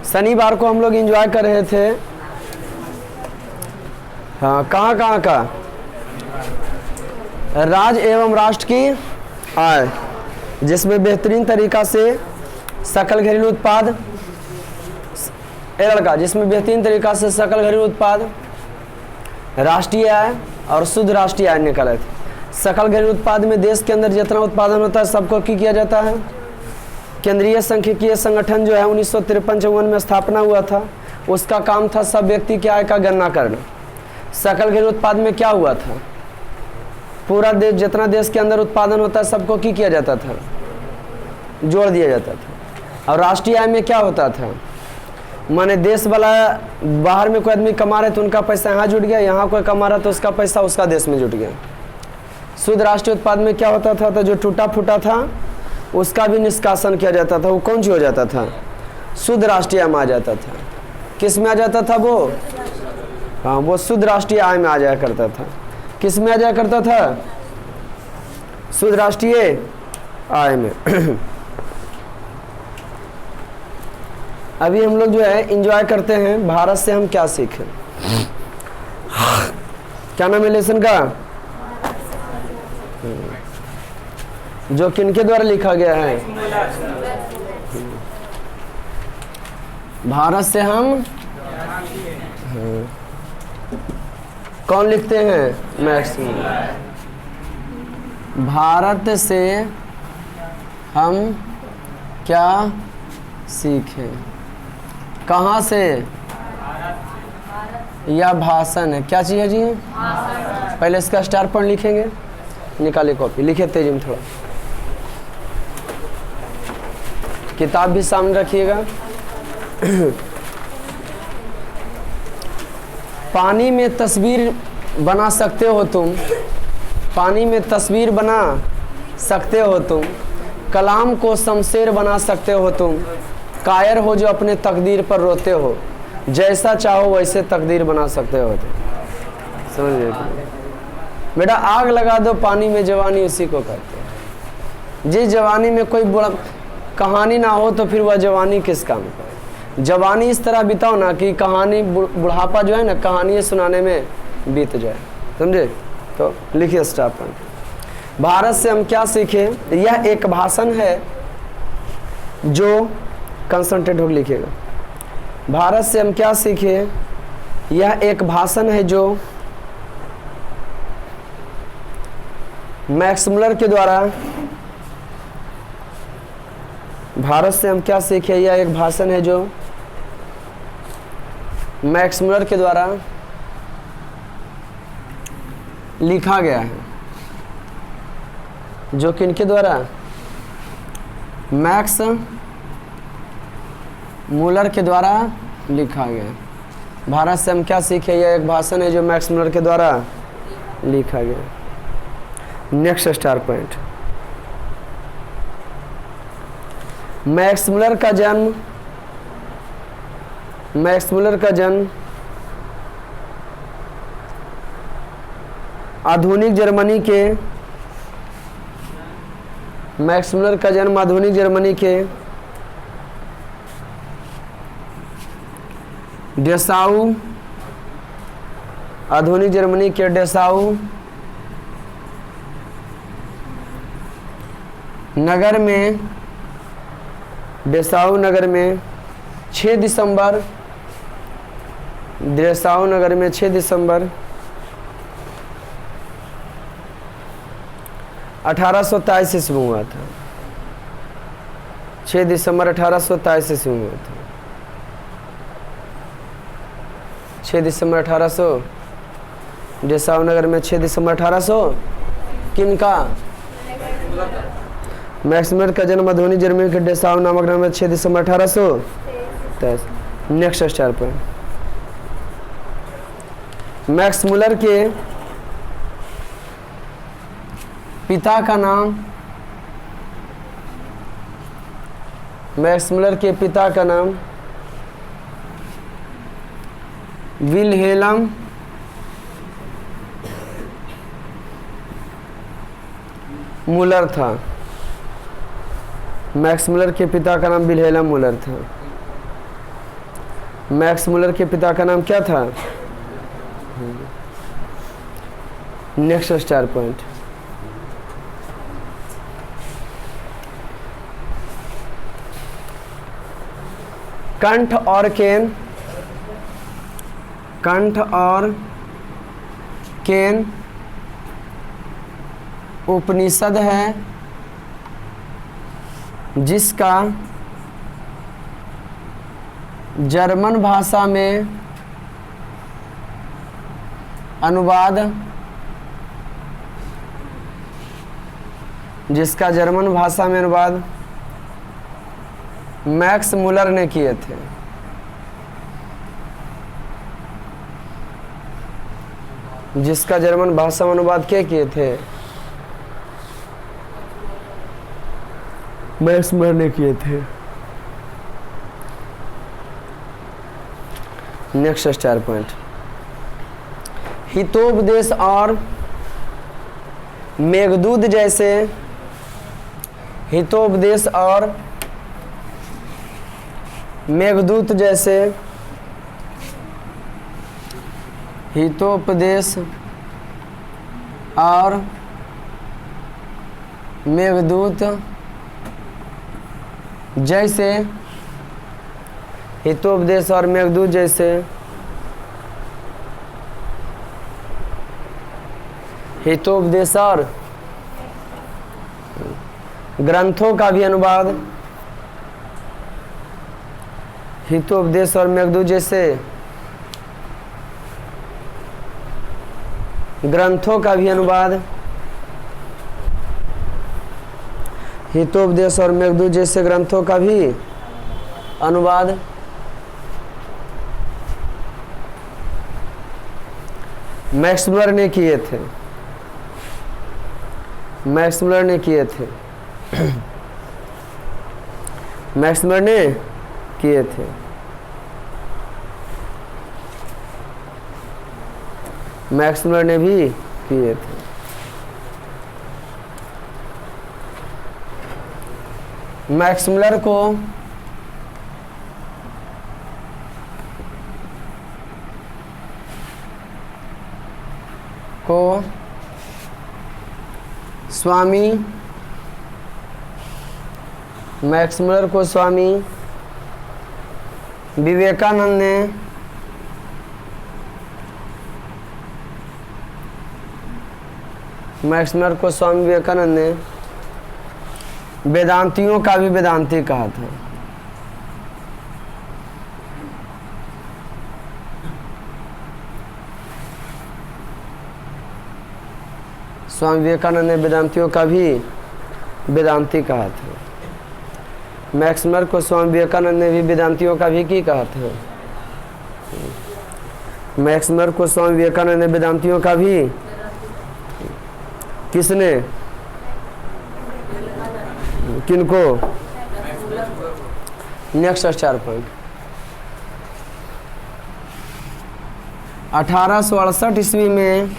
शनिवार को हम लोग एंजॉय कर रहे थे। हाँ, कहाँ का राज्य एवं राष्ट्र की आय, जिसमें बेहतरीन तरीका से सकल घरेलू उत्पाद, जिसमें बेहतरीन तरीका से सकल घरेलू उत्पाद, राष्ट्रीय आय और शुद्ध राष्ट्रीय आय निकाले थे। सकल घरेलू उत्पाद में देश के अंदर जितना उत्पादन होता है सबको किया जाता है। केंद्रीय सांख्यिकीय संगठन जो है 1953-54 में स्थापना हुआ था, उसका काम था सब व्यक्ति की आय का गणना करना। सकल घरेलू उत्पाद में क्या हुआ था, पूरा देश, जितना देश के अंदर उत्पादन होता है सबको किया जाता था, जोड़ दिया जाता था। और राष्ट्रीय आय में क्या होता था, माने देश वाला बाहर में कोई आदमी कमा रहे तो उनका पैसा यहाँ जुट गया, यहाँ कोई कमा रहा तो उसका पैसा उसका देश में जुट गया। शुद्ध राष्ट्रीय उत्पाद में क्या होता था, तो जो टूटा फूटा था उसका भी निष्कासन किया जाता था। वो कौन सी हो जाता था, शुद्ध राष्ट्रीय आय में आ जाता था। किस में आ जाता था वो, हाँ, वो शुद्ध राष्ट्रीय आय में आ जाया करता था। किस में आ जाया करता था, शुद्ध राष्ट्रीय आय में। अभी हम लोग जो है एंजॉय करते हैं भारत से हम क्या सीखें। क्या नाम है लेसन का, जो किनके द्वारा लिखा गया है, भारत से हम, कौन लिखते हैं, मैक्स। भारत से हम क्या सीखें, कहाँ से, यह भाषण है। क्या चीज़ है जी, पहले इसका स्टार पॉइंट लिखेंगे, निकाले कॉपी, लिखे तेजी में थोड़ा, किताब भी सामने रखिएगा। पानी में तस्वीर बना सकते हो तुम, पानी में तस्वीर बना सकते हो तुम, कलाम को शमशेर बना सकते हो तुम, कायर हो जो अपने तकदीर पर रोते हो, जैसा चाहो वैसे तकदीर बना सकते हो तुम। समझ बेटा, आग लगा दो पानी में, जवानी उसी को कहते हैं। जिस जवानी में कोई बुरा कहानी ना हो तो फिर वह जवानी किस काम का। जवानी इस तरह बिताओ ना कि कहानी, बुढ़ापा जो है ना कहानी सुनाने में बीत जाए, समझे। तो लिखिए स्टाफ पर, भारत से हम क्या सीखे। यह एक भाषण है जो, कंसंट्रेट होकर लिखिएगा, भारत से हम क्या सीखे। यह एक भाषण है जो मैक्स मुलर के द्वारा, भारत से हम क्या सीखे, यह एक भाषण है जो मैक्स मुलर के द्वारा लिखा गया है। जो किनके द्वारा, मैक्स मुलर के द्वारा लिखा गया। भारत से हम क्या सीखे, यह एक भाषण है जो मैक्स मुलर के द्वारा लिखा गया। Next star point, Max Muller का जन्म, मैक्स मुलर का जन्म आधुनिक जर्मनी के, मैक्स मुलर का जन्म आधुनिक जर्मनी के डेसाऊ, आधुनिक जर्मनी के डेसाऊ नगर में, डेसाऊ नगर में 6 दिसंबर, डेसाऊ नगर में 6 दिसंबर 1823 ईस्वी में हुआ था। 6 दिसंबर 1823 ईस्वी में हुआ था। 6 दिसंबर 1800, डेसाऊ नगर में 6 दिसंबर 1800 किनका, मैक्स मुलर का जन्म आधुनिक जर्मनी के डेसाऊ नामक नगर में 6 दिसंबर 1823। नेक्स्ट स्टार पर, मैक्स मुलर के पिता का नाम, मैक्स मुलर के पिता का नाम विल्हेल्म मुलर था। मैक्स मुलर के पिता का नाम विल्हेल्म मुलर था। मैक्स मुलर के पिता का नाम क्या था? Next star point. कंठ और केन, कंठ और केन उपनिषद है जिसका जर्मन भाषा में अनुवाद, जिसका जर्मन भाषा में अनुवाद मैक्स मुलर ने किए थे। जिसका जर्मन भाषा में अनुवाद क्या किए थे? मैक्स मुलर ने किए थे। Next star point. हितोपदेश और मेघदूत जैसे, हितोपदेश और मेघदूत जैसे, हितोपदेश और मेघदूत जैसे, हितोपदेश और मेघदूत जैसे हितोपदेश और ग्रंथों का भी अनुवाद, हितोपदेश और मेघदूत जैसे ग्रंथों का भी अनुवाद, हितोपदेश और मेघदूत जैसे ग्रंथों का भी अनुवाद मैक्स मुलर ने किए थे। मैक्स मुलर ने किए थे। मैक्स मुलर ने किए थे। मैक्स मुलर ने भी किए थे। मैक्स मुलर को स्वामी, मैक्स मुलर को स्वामी विवेकानंद ने मैक्स मुलर को स्वामी विवेकानंद ने वेदांतियों का भी वेदांती कहा था। स्वामी विवेकानंद ने वेदांतियों का भी वेदांती कहा था। मैक्स मुलर को स्वामी विवेकानंद ने भी वेदांतियों का भी की कहा था। मैक्स मुलर को स्वामी विवेकानंद ने वेदांतियों का भी, किसने, किनको? Next star point. 1868 ईस्वी में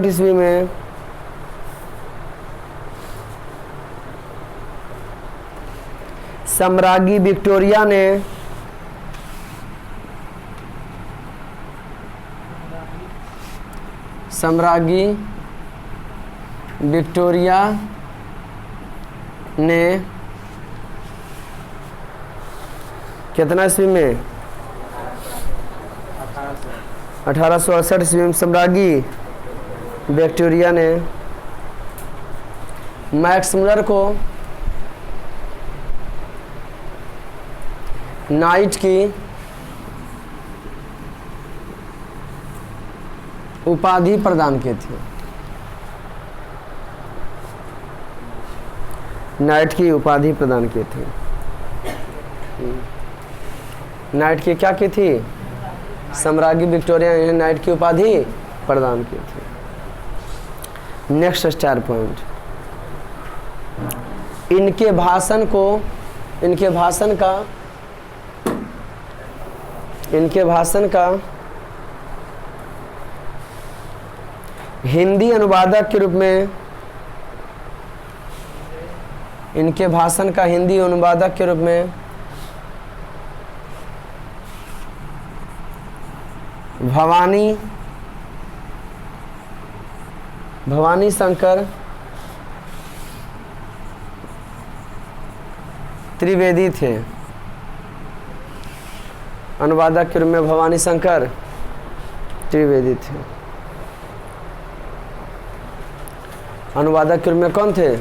ईस्वी में सम्राज्ञी विक्टोरिया ने कितना ईस्वी में? 1868 ईस्वी में सम्राज्ञी विक्टोरिया ने मैक्स मुलर को नाइट की उपाधि प्रदान की थी। नाइट की उपाधि प्रदान की थी। नाइट की क्या की थी? सम्राज्ञी विक्टोरिया ने नाइट की उपाधि प्रदान की थी। Next star point. इनके भाषण का हिंदी अनुवादक के रूप में इनके भाषण का हिंदी अनुवादक के रूप में भवानी शंकर त्रिवेदी थे। अनुवादक के रूप में भवानी शंकर त्रिवेदी थे। अनुवादक के रूप में कौन थे?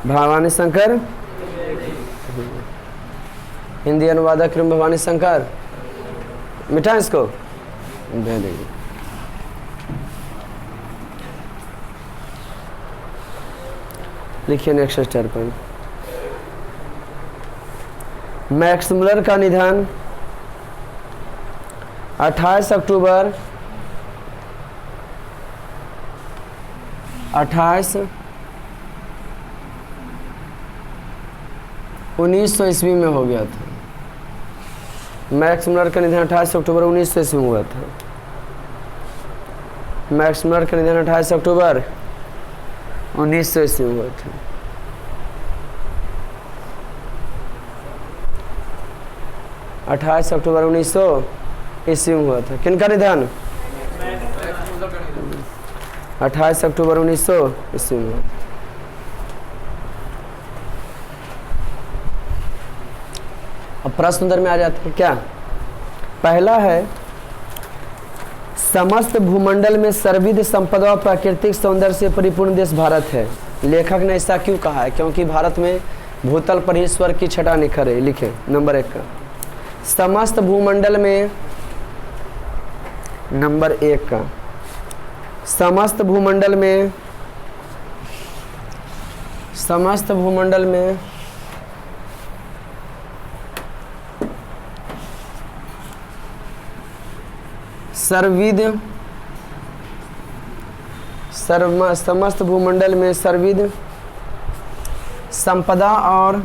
भवानी शंकर। हिंदी अनुवादक के रूप में भवानी शंकर। मिटा इसको, वेरी गुड। लिखिए नेक्स्ट स्टेप पर। मैक्स मुलर का निधन 28 अक्टूबर 1900 ईस्वी में हो गया था। मैक्स मुलर का निधन 28 अक्टूबर 1900 ईस्वी में हुआ था। मैक्स मुलर का निधन 28 अक्टूबर 1900 ईस्वी में हुआ था। अट्ठाईस अक्टूबर 1900 ईस्वी में हुआ था। किनका निधन? 28 अक्टूबर 1900 ईस्वी में हुआ। अब प्रश्न उत्तर में आ जाते हैं क्या? पहला है, समस्त भूमंडल में सर्वविध संपदा और प्राकृतिक सौंदर्य से परिपूर्ण देश भारत है। लेखक ने ऐसा क्यों कहा है? क्योंकि भारत में भूतल पर ईश्वर की छटा निखर है। लिखे नंबर 1 का, समस्त भूमंडल में, नंबर 1 का, समस्त भूमंडल में समस्त भूमंडल में सर्वविध संपदा और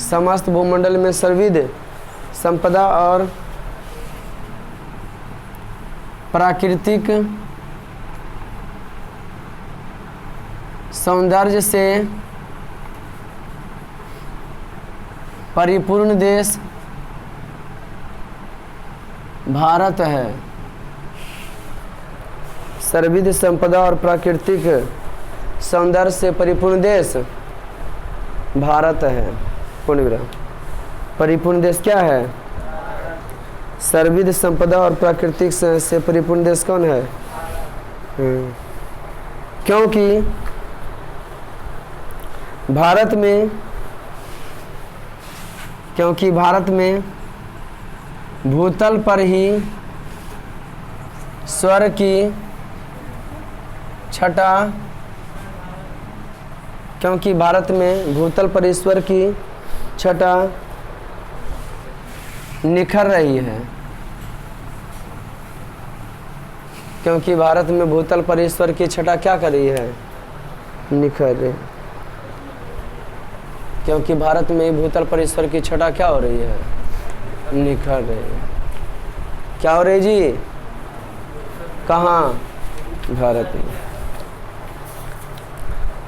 समस्त भूमंडल में सर्वविध संपदा और प्राकृतिक सौंदर्य से परिपूर्ण देश भारत है। सर्वविध संपदा और प्राकृतिक सौंदर्य से परिपूर्ण देश भारत है। पूर्ण विराम। परिपूर्ण देश क्या है? सर्वविध संपदा और प्राकृतिक से परिपूर्ण देश कौन है? क्योंकि भारत में भूतल पर ही स्वर्ग की छटा, क्योंकि भारत में भूतल पर ईश्वर की छटा निखर रही है। क्योंकि भारत में भूतल पर ईश्वर की छटा क्या कर रही है? निखर रही। क्योंकि भारत में भूतल पर ईश्वर की छटा क्या हो रही है? निखर रही है। क्या हो रही जी? कहाँ? भारत में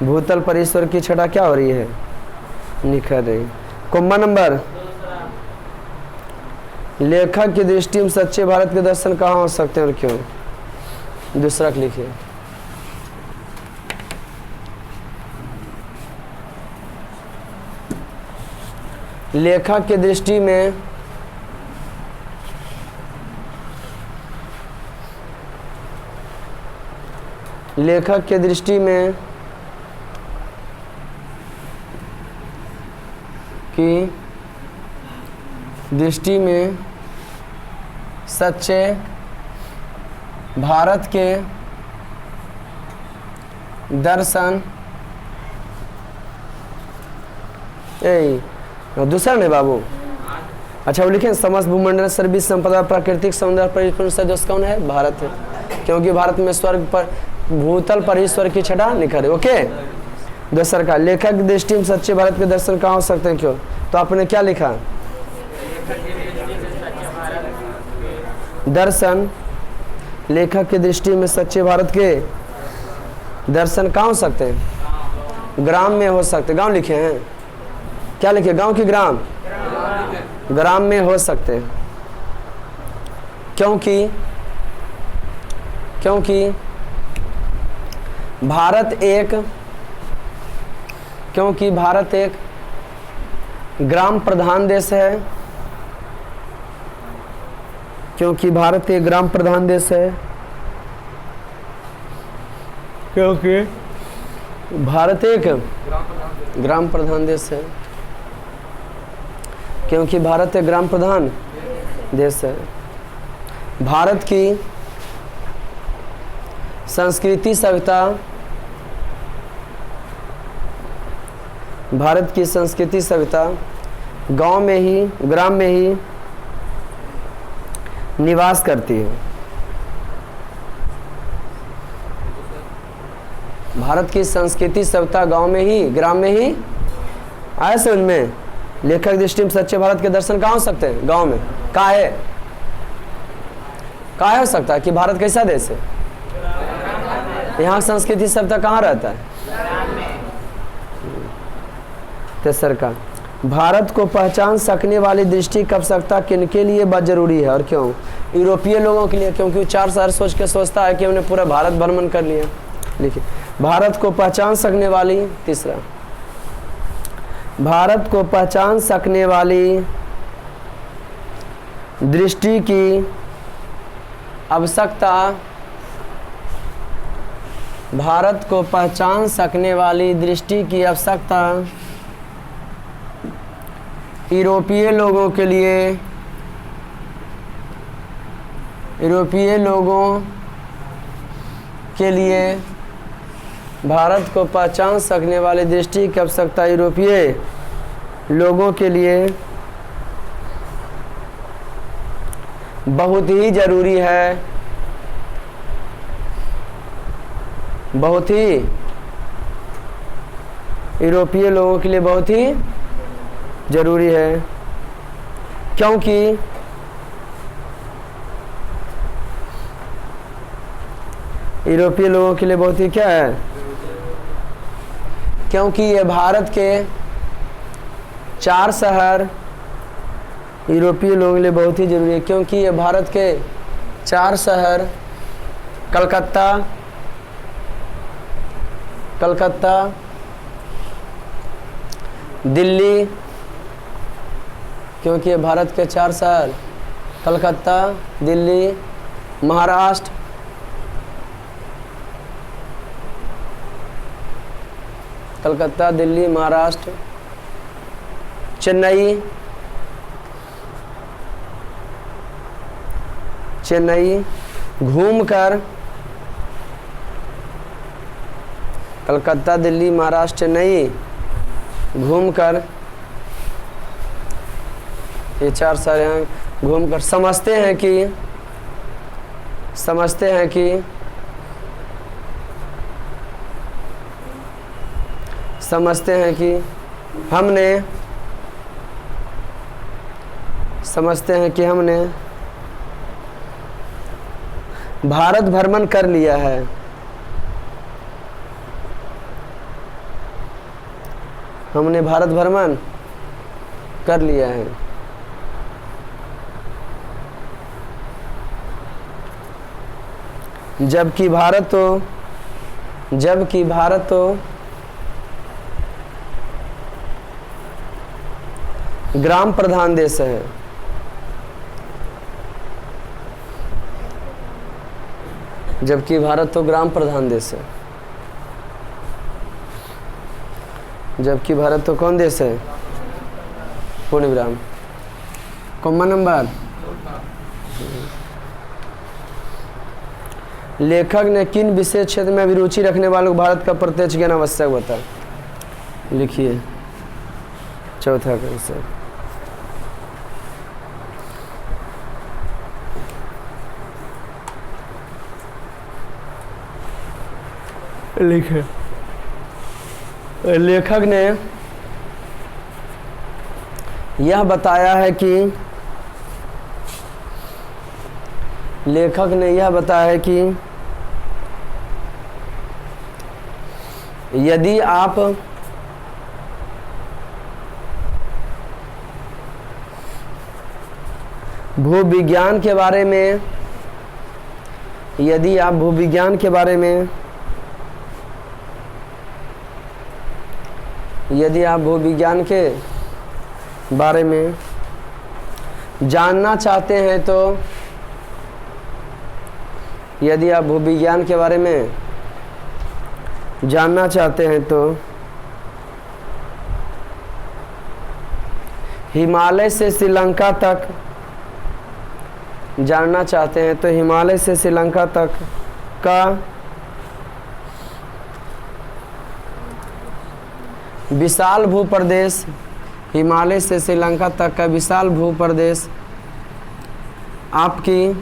भूतल पर ईश्वर की छटा क्या हो रही है? निखर रही। कुंभा नंबर, लेखक की दृष्टि में सच्चे भारत के दर्शन कहाँ हो सकते हैं और क्यों? दूसरा लिखिए। लेखक की दृष्टि में सच्चे भारत के दर्शन, दूसरा नहीं बाबू, अच्छा वो लिखें, समस्त भूमंडल सर्वविध संपदा प्राकृतिक सौंदर्य परिपूर्ण से देश कौन है? भारत है। क्योंकि भारत में स्वर्ग पर भूतल पर ईश्वर की छटा निखर है। ओके। दूसरा का, लेखक की दृष्टि में सच्चे भारत के दर्शन कहाँ हो सकते हैं क्यों? तो आपने क्या लिखा? दर्शन लेखक की दृष्टि में सच्चे भारत के दर्शन कहाँ हो सकते हैं? ग्राम में हो सकते। गांव लिखे हैं, क्या लिखे? गांव की ग्राम? ग्राम में हो सकते हैं। क्योंकि भारत एक ग्राम प्रधान देश है। क्योंकि भारत एक ग्राम प्रधान देश है। क्योंकि भारत एक ग्राम प्रधान देश है। क्योंकि भारत एक ग्राम प्रधान देश है। भारत की संस्कृति सभ्यता, भारत की संस्कृति सभ्यता गांव में ही, ग्राम में ही निवास करती है। भारत की संस्कृति सभ्यता गांव में ही, ग्राम में ही। आए समझ में? लेखक दृष्टि में सच्चे भारत के दर्शन कहाँ हो सकते हैं? गांव में। कहाँ है? कहाँ हो सकता है कि भारत कैसा देश है? यहाँ संस्कृति सभ्यता कहाँ रहता है? तेसर का, भारत को पहचान सकने वाली दृष्टि की आवश्यकता किनके लिए बहुत जरूरी है और क्यों? यूरोपीय लोगों के लिए, क्योंकि 4 शहर सोच के सोचता है कि हमने पूरा भारत भ्रमण कर लिया। देखिए, भारत को पहचान सकने वाली, तीसरा, भारत को पहचान सकने वाली दृष्टि की आवश्यकता, भारत को पहचान सकने वाली दृष्टि की आवश्यकता यूरोपीय लोगों के लिए, भारत को पहचान सकने वाली दृष्टि की आवश्यकता यूरोपीय लोगों के लिए बहुत ही जरूरी है। बहुत ही, यूरोपीय लोगों के लिए बहुत ही जरूरी है। क्योंकि यूरोपीय लोगों के लिए बहुत ही क्या है? क्योंकि ये भारत के 4 शहर यूरोपीय लोगों के लिए बहुत ही जरूरी है। क्योंकि ये भारत के 4 शहर, कलकत्ता, दिल्ली, क्योंकि ये भारत के 4 शहर कलकत्ता, दिल्ली, महाराष्ट्र, कलकत्ता, दिल्ली, महाराष्ट्र, चेन्नई घूमकर, कलकत्ता, दिल्ली, महाराष्ट्र, चेन्नई घूमकर, ये 4 शहर यहाँ घूमकर समझते हैं कि हमने भारत भ्रमण कर लिया है। हमने भारत भ्रमण कर लिया है। जबकि भारत तो ग्राम प्रधान देश है। जबकि भारत तो ग्राम प्रधान देश है। जबकि भारत तो कौन देश है? पूर्ण विराम। Common number. लेखक ने किन विशेष क्षेत्र में अभिरुचि रखने वालों को भारत का प्रत्यक्ष ज्ञान आवश्यक बताया? लिखिए चौथा क्वेश्चन। लिखे, लेखक ने यह बताया है कि यदि आप भूविज्ञान के बारे में यदि आप भूविज्ञान के बारे में यदि आप भूविज्ञान के बारे में जानना चाहते हैं तो यदि आप भूविज्ञान के बारे में जानना चाहते हैं तो हिमालय से श्रीलंका तक जानना चाहते हैं तो हिमालय से श्रीलंका तक का विशाल भूप्रदेश, हिमालय से श्रीलंका तक का विशाल भूप्रदेश आपकी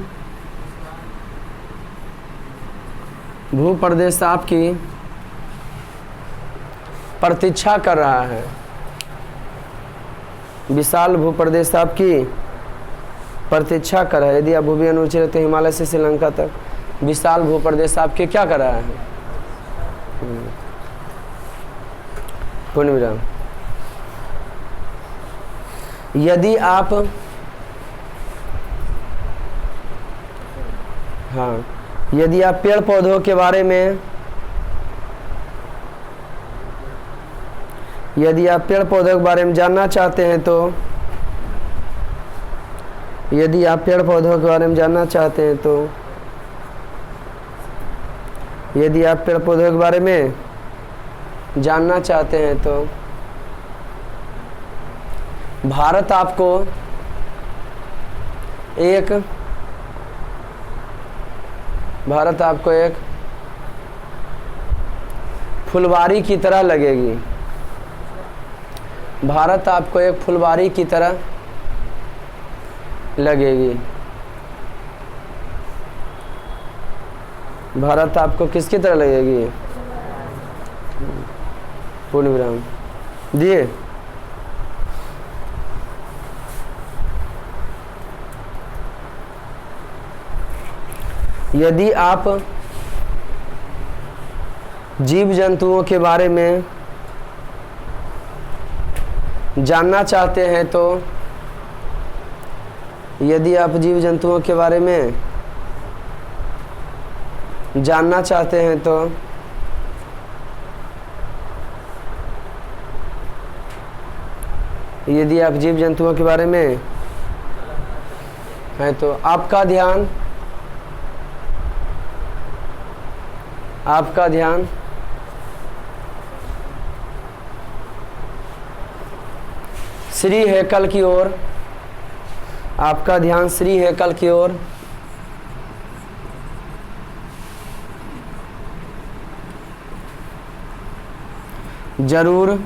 प्रतीक्षा कर रहा है। विशाल भूप्रदेश आपकी प्रतीक्षा कर रहा है। यदि आप भूविज्ञान रुचि रखते हैं हिमालय से श्रीलंका तक विशाल भूप्रदेश आपके क्या कर रहा है? पूर्ण विराम। यदि आप यदि आप पेड़ पौधों के बारे में जानना चाहते हैं तो यदि आप पेड़ पौधों के बारे में जानना चाहते हैं तो यदि आप पेड़ पौधों के बारे में जानना चाहते हैं तो भारत आपको एक फुलवारी की तरह लगेगी। भारत आपको एक फुलवारी की तरह लगेगी। भारत आपको किसकी तरह लगेगी? पूर्ण विराम दिए। यदि आप जीव जंतुओं के बारे में जानना चाहते हैं तो यदि आप जीव जंतुओं के बारे में जानना चाहते हैं तो यदि आप जीव जंतुओं के बारे में है तो आपका ध्यान श्री हैकल की ओर, आपका ध्यान श्री हैकल की ओर जरूर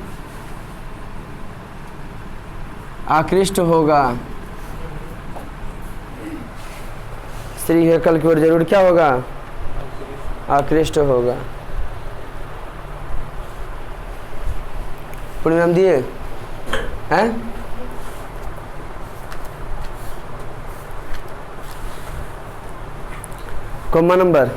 आकृष्ट होगा। श्री हैकल की ओर जरूर क्या होगा? आकृष्ट होगा। पूर्ण दिए हैं। कॉमा नंबर,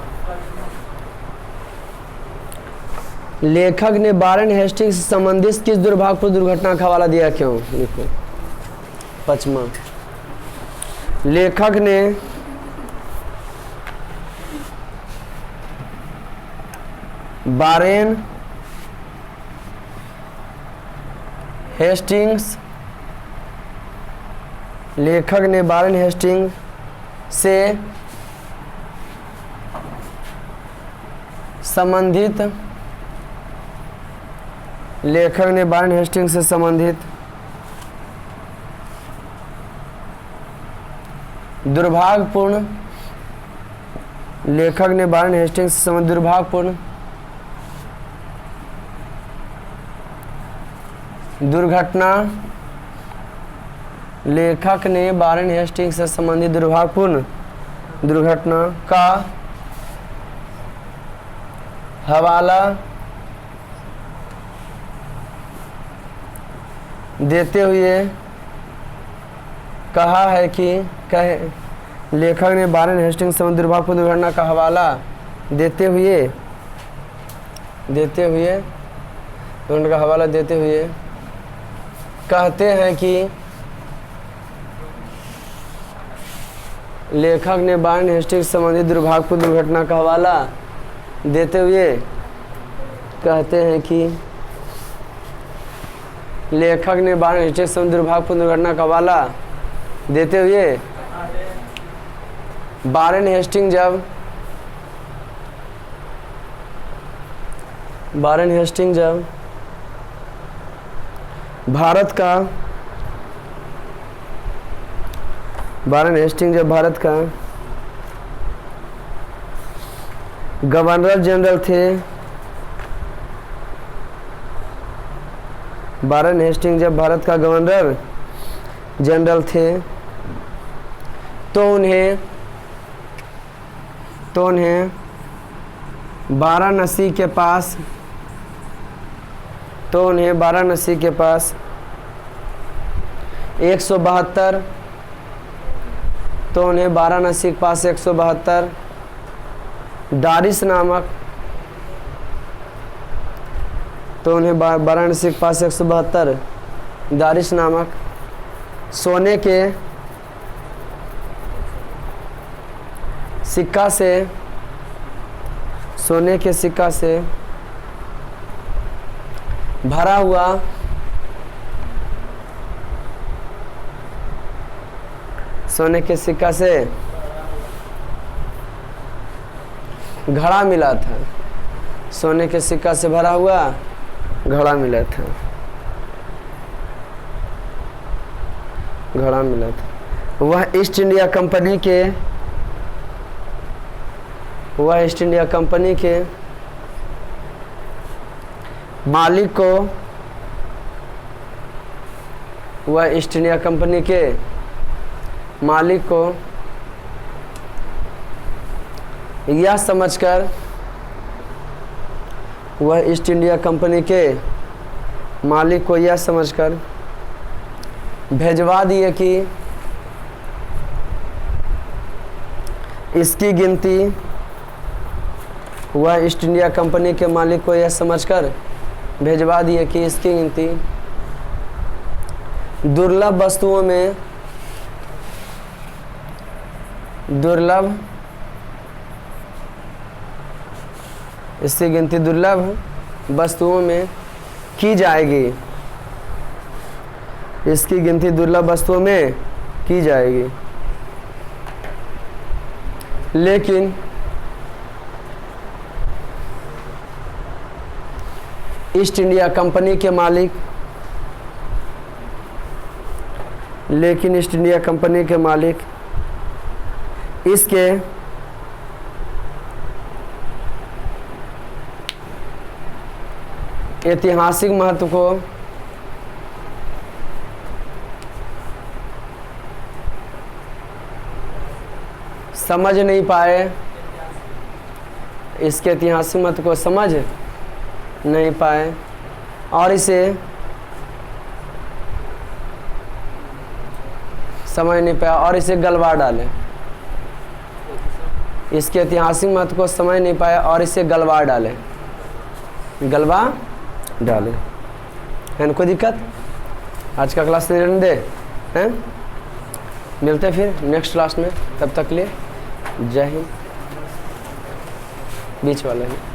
लेखक ने वारेन हेस्टिंग्स से संबंधित किस दुर्भाग्यपूर्ण दुर्घटना का हवाला दिया? क्यों? लिखो। 5वां, लेखक ने वारेन हेस्टिंग्स से संबंधित दुर्भाग्यपूर्ण दुर्घटना, लेखक ने वारेन हेस्टिंग्स से संबंधित दुर्भाग्यपूर्ण दुर्घटना का हवाला देते हुए कहा है कि लेखक ने वारेन हेस्टिंग्स से संबंधित दुर्भाग्यपूर्ण दुर्घटना का हवाला देते हुए देते हुए, उनका हवाला देते हुए कहते हैं कि लेखक ने वारेन हेस्टिंग्स संबंधी दुर्भाग्यपूर्ण दुर्घटना का हवाला देते हुए कहते हैं कि लेखक ने वारेन हेस्टिंग्स संबंधी दुर्भाग्यपूर्ण दुर्घटना का हवाला देते हुए वारेन हेस्टिंग्स जब भारत का गवर्नर जनरल थे, वारेन हेस्टिंग्स जब भारत का गवर्नर जनरल थे तो उन्हें वाराणसी के पास 172 दारिश नामक सोने के सिक्का से भरा हुआ सोने के सिक्का से घड़ा मिला था। सोने के सिक्का से भरा हुआ घड़ा मिला था। वह ईस्ट इंडिया कंपनी के मालिक को यह समझकर भेजवा दिए कि इसकी गिनती दुर्लभ वस्तुओं में की जाएगी। इसकी गिनती दुर्लभ वस्तुओं में की जाएगी। लेकिन ईस्ट इंडिया कंपनी के मालिक इसके ऐतिहासिक महत्व को समझ नहीं पाए। इसके ऐतिहासिक महत्व को समझ नहीं पाए और इसे गलवा डाले। इसके ऐतिहासिक महत्व को समझ नहीं पाए और इसे गलवा डाले। है ना कोई दिक्कत? आज का क्लास नहीं दे हैं? मिलते हैं फिर नेक्स्ट क्लास में। तब तक के लिए जय हिंद। बीच वाला है।